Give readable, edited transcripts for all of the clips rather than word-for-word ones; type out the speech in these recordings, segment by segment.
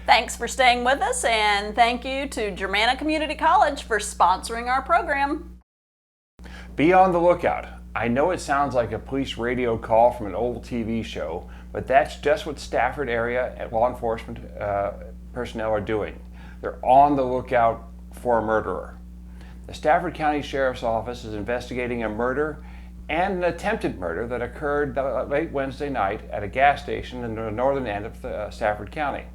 Thanks for staying with us, and thank you to Germanna Community College for sponsoring our program. Be on the lookout. I know it sounds like a police radio call from an old TV show, but that's just what Stafford area law enforcement personnel are doing. They're on the lookout for a murderer. The Stafford County Sheriff's Office is investigating a murder and an attempted murder that occurred late Wednesday night at a gas station in the northern end of Stafford County.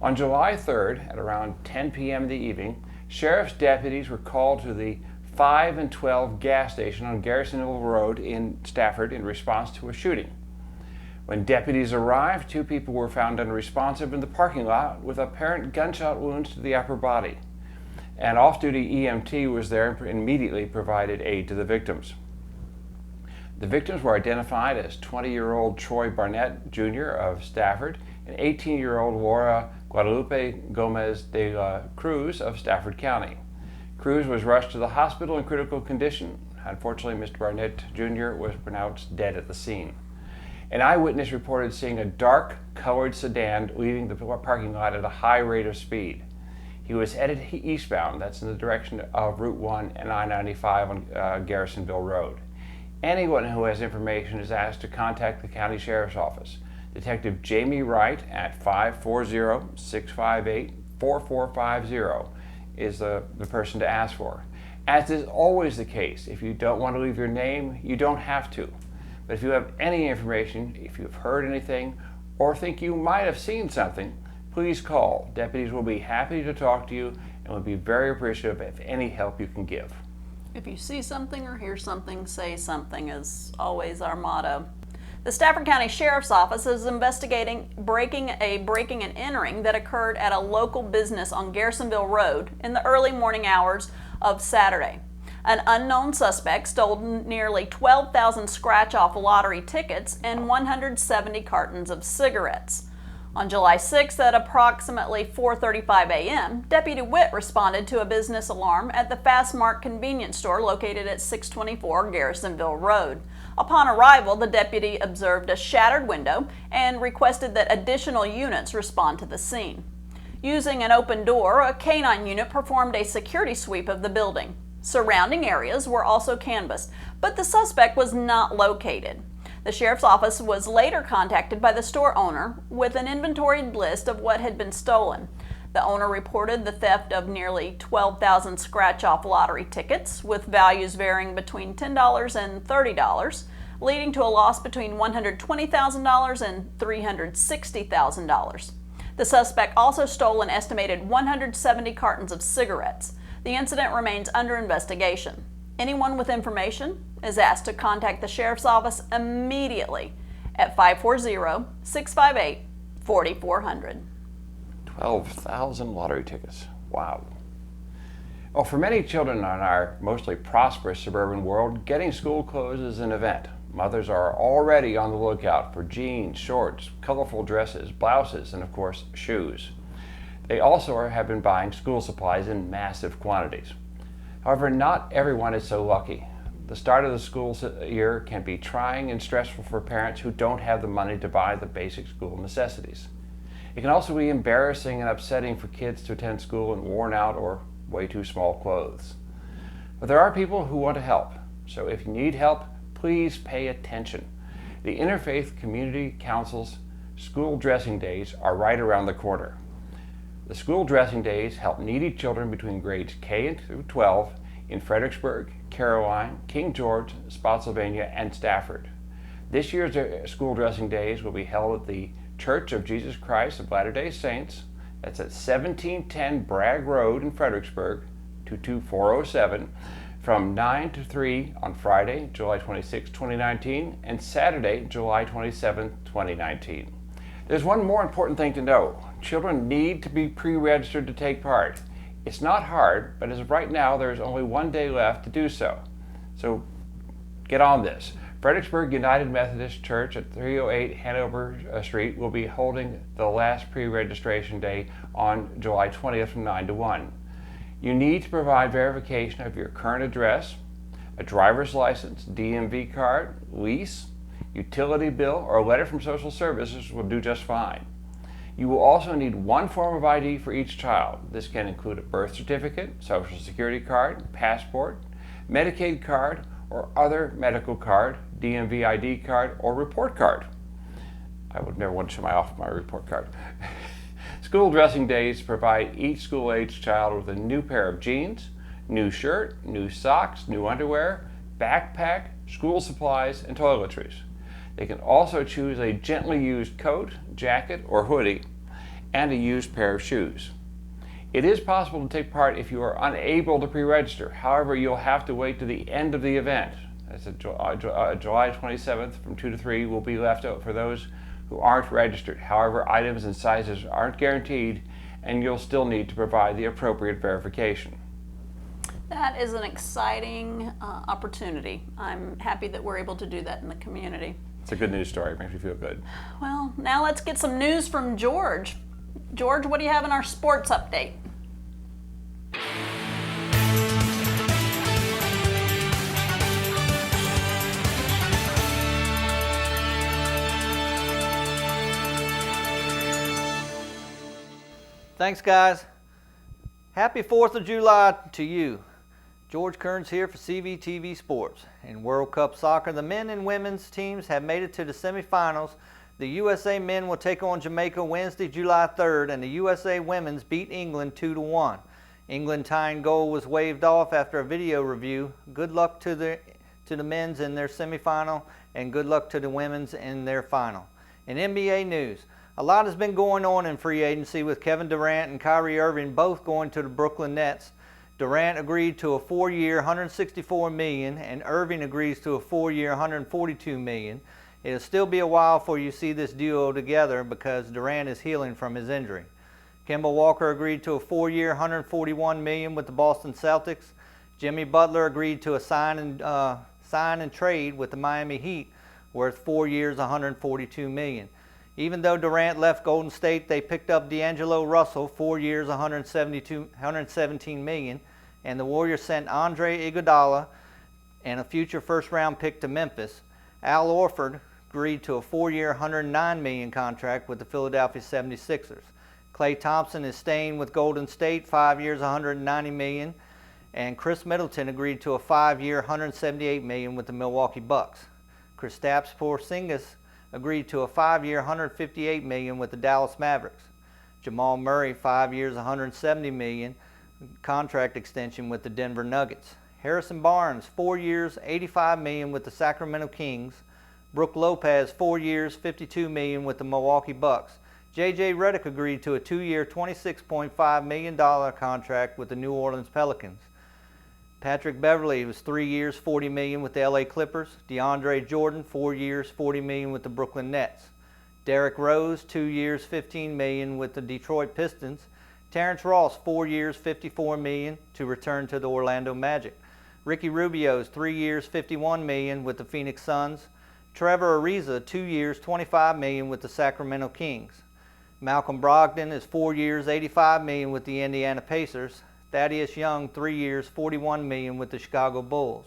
On July 3rd, at around 10 p.m. in the evening, sheriff's deputies were called to the 5 and 12 gas station on Garrisonville Road in Stafford in response to a shooting. When deputies arrived, 2 people were found unresponsive in the parking lot with apparent gunshot wounds to the upper body. An off-duty EMT was there and immediately provided aid to the victims. The victims were identified as 20-year-old Troy Barnett Jr. of Stafford and 18-year-old Laura Guadalupe Gomez de la Cruz of Stafford County. Cruz was rushed to the hospital in critical condition. Unfortunately, Mr. Barnett Jr. was pronounced dead at the scene. An eyewitness reported seeing a dark-colored sedan leaving the parking lot at a high rate of speed. He was headed eastbound, that's in the direction of Route 1 and I-95 on Garrisonville Road. Anyone who has information is asked to contact the County Sheriff's Office. Detective Jamie Wright at 540-658-4450 is the person to ask for. As is always the case, if you don't want to leave your name, you don't have to. But if you have any information, if you've heard anything, or think you might have seen something, please call. Deputies will be happy to talk to you and will be very appreciative of any help you can give. If you see something or hear something, say something is always our motto. The Stafford County Sheriff's Office is investigating breaking and entering that occurred at a local business on Garrisonville Road in the early morning hours of Saturday. An unknown suspect stole nearly 12,000 scratch-off lottery tickets and 170 cartons of cigarettes. On July 6th at approximately 4:35 a.m., Deputy Witt responded to a business alarm at the Fastmark convenience store located at 624 Garrisonville Road. Upon arrival, the deputy observed a shattered window and requested that additional units respond to the scene. Using an open door, a canine unit performed a security sweep of the building. Surrounding areas were also canvassed, but the suspect was not located. The sheriff's office was later contacted by the store owner with an inventoried list of what had been stolen. The owner reported the theft of nearly 12,000 scratch-off lottery tickets, with values varying between $10 and $30, leading to a loss between $120,000 and $360,000. The suspect also stole an estimated 170 cartons of cigarettes. The incident remains under investigation. Anyone with information is asked to contact the Sheriff's Office immediately at 540-658-4400. 12,000 lottery tickets. Wow. Well, for many children in our mostly prosperous suburban world, getting school clothes is an event. Mothers are already on the lookout for jeans, shorts, colorful dresses, blouses, and of course, shoes. They also have been buying school supplies in massive quantities. However, not everyone is so lucky. The start of the school year can be trying and stressful for parents who don't have the money to buy the basic school necessities. It can also be embarrassing and upsetting for kids to attend school in worn out or way too small clothes. But there are people who want to help. So if you need help, please pay attention. The Interfaith Community Council's school dressing days are right around the corner. The school dressing days help needy children between grades K through 12 in Fredericksburg, Caroline, King George, Spotsylvania, and Stafford. This year's school dressing days will be held at the Church of Jesus Christ of Latter-day Saints. That's at 1710 Bragg Road in Fredericksburg, 22407, from 9 to 3 on Friday, July 26, 2019, and Saturday, July 27, 2019. There's one more important thing to know. Children need to be pre-registered to take part. It's not hard, but as of right now, there is only 1 day left to do so. So get on this. Fredericksburg United Methodist Church at 308 Hanover Street will be holding the last pre-registration day on July 20th from 9 to 1. You need to provide verification of your current address, a driver's license, DMV card, lease, utility bill, or a letter from social services will do just fine. You will also need one form of ID for each child. This can include a birth certificate, social security card, passport, Medicaid card, or other medical card, DMV ID card, or report card. I would never want to show my report card. School dressing days provide each school-age child with a new pair of jeans, new shirt, new socks, new underwear, backpack, school supplies, and toiletries. They can also choose a gently used coat, jacket, or hoodie, and a used pair of shoes. It is possible to take part if you are unable to pre-register. However, you'll have to wait to the end of the event. That's July 27th from 2 to 3 will be left out for those who aren't registered. However, items and sizes aren't guaranteed, and you'll still need to provide the appropriate verification. That is an exciting opportunity. I'm happy that we're able to do that in the community. It's a good news story. It makes me feel good. Well, now let's get some news from George. George, what do you have in our sports update? Thanks, guys. Happy 4th of July to you. George Kerns here for CVTV Sports. In World Cup soccer, the men and women's teams have made it to the semifinals. The USA men will take on Jamaica Wednesday, July 3rd, and the USA women's beat England 2-1. England tying goal was waved off after a video review. Good luck to the men's in their semifinal, and good luck to the women's in their final. In NBA news, a lot has been going on in free agency with Kevin Durant and Kyrie Irving both going to the Brooklyn Nets. Durant agreed to a 4-year, $164 million, and Irving agrees to a 4-year, $142 million. It'll still be a while before you see this duo together because Durant is healing from his injury. Kemba Walker agreed to a 4-year, $141 million with the Boston Celtics. Jimmy Butler agreed to a sign and trade with the Miami Heat, worth 4 years, $142 million. Even though Durant left Golden State, they picked up D'Angelo Russell, 4 years, $117 million, and the Warriors sent Andre Iguodala and a future first-round pick to Memphis. Al Horford agreed to a 4-year, $109 million contract with the Philadelphia 76ers. Klay Thompson is staying with Golden State, 5 years, $190 million, and Chris Middleton agreed to a 5-year, $178 million with the Milwaukee Bucks. Kristaps Porzingis agreed to a 5-year, $158 million with the Dallas Mavericks. Jamal Murray, 5 years, $170 million contract extension with the Denver Nuggets. Harrison Barnes, 4 years, $85 million with the Sacramento Kings. Brook Lopez, 4 years, $52 million with the Milwaukee Bucks. J.J. Redick agreed to a 2-year, $26.5 million contract with the New Orleans Pelicans. Patrick Beverley was 3 years, $40 million with the LA Clippers. DeAndre Jordan, 4 years, $40 million with the Brooklyn Nets. Derrick Rose, 2 years, $15 million with the Detroit Pistons. Terrence Ross, 4 years, $54 million to return to the Orlando Magic. Ricky Rubio's 3 years, $51 million with the Phoenix Suns. Trevor Ariza, 2 years, $25 million with the Sacramento Kings. Malcolm Brogdon is 4 years, $85 million with the Indiana Pacers. Thaddeus Young, 3 years, $41 million with the Chicago Bulls.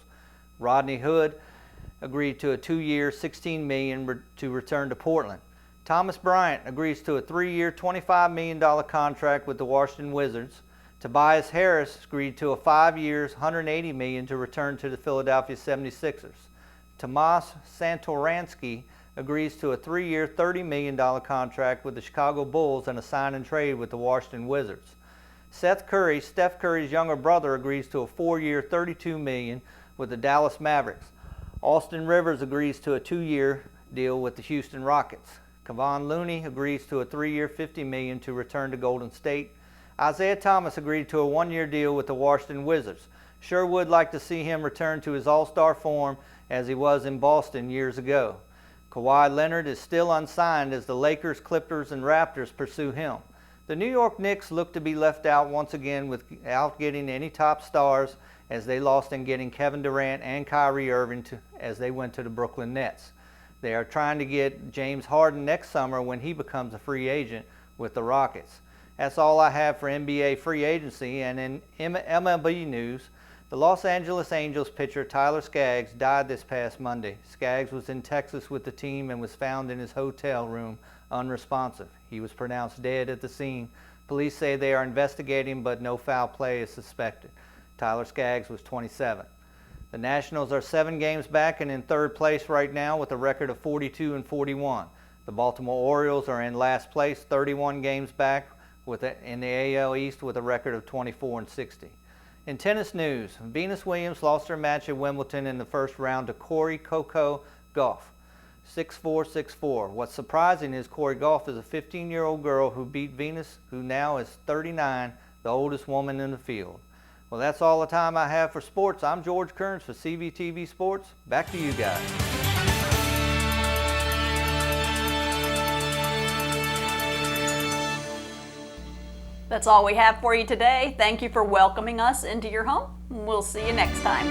Rodney Hood agreed to a 2-year, $16 million to return to Portland. Thomas Bryant agrees to a 3-year, $25 million contract with the Washington Wizards. Tobias Harris agreed to a 5 years, $180 million to return to the Philadelphia 76ers. Tomas Satoransky agrees to a 3-year, $30 million contract with the Chicago Bulls and a sign and trade with the Washington Wizards. Seth Curry, Steph Curry's younger brother, agrees to a 4-year, $32 million with the Dallas Mavericks. Austin Rivers agrees to a 2-year deal with the Houston Rockets. Kevon Looney agrees to a 3-year, $50 million to return to Golden State. Isaiah Thomas agreed to a 1-year deal with the Washington Wizards. Sure would like to see him return to his all-star form as he was in Boston years ago. Kawhi Leonard is still unsigned as the Lakers, Clippers, and Raptors pursue him. The New York Knicks look to be left out once again without getting any top stars as they lost in getting Kevin Durant and Kyrie Irving as they went to the Brooklyn Nets. They are trying to get James Harden next summer when he becomes a free agent with the Rockets. That's all I have for NBA free agency. And in MLB news, The Los Angeles Angels pitcher Tyler Skaggs died this past Monday. Skaggs was in Texas with the team and was found in his hotel room unresponsive. He was pronounced dead at the scene. Police say they are investigating, but no foul play is suspected. Tyler Skaggs was 27. The Nationals are 7 games back and in third place right now with a record of 42-41. The Baltimore Orioles are in last place, 31 games back in the AL East with a record of 24-60. In tennis news, Venus Williams lost her match at Wimbledon in the first round to Corey Coco Gauff, 6-4, 6-4. What's surprising is Corey Gauff is a 15-year-old girl who beat Venus, who now is 39, the oldest woman in the field. Well, that's all the time I have for sports. I'm George Kerns for CVTV Sports. Back to you guys. That's all we have for you today. Thank you for welcoming us into your home. We'll see you next time.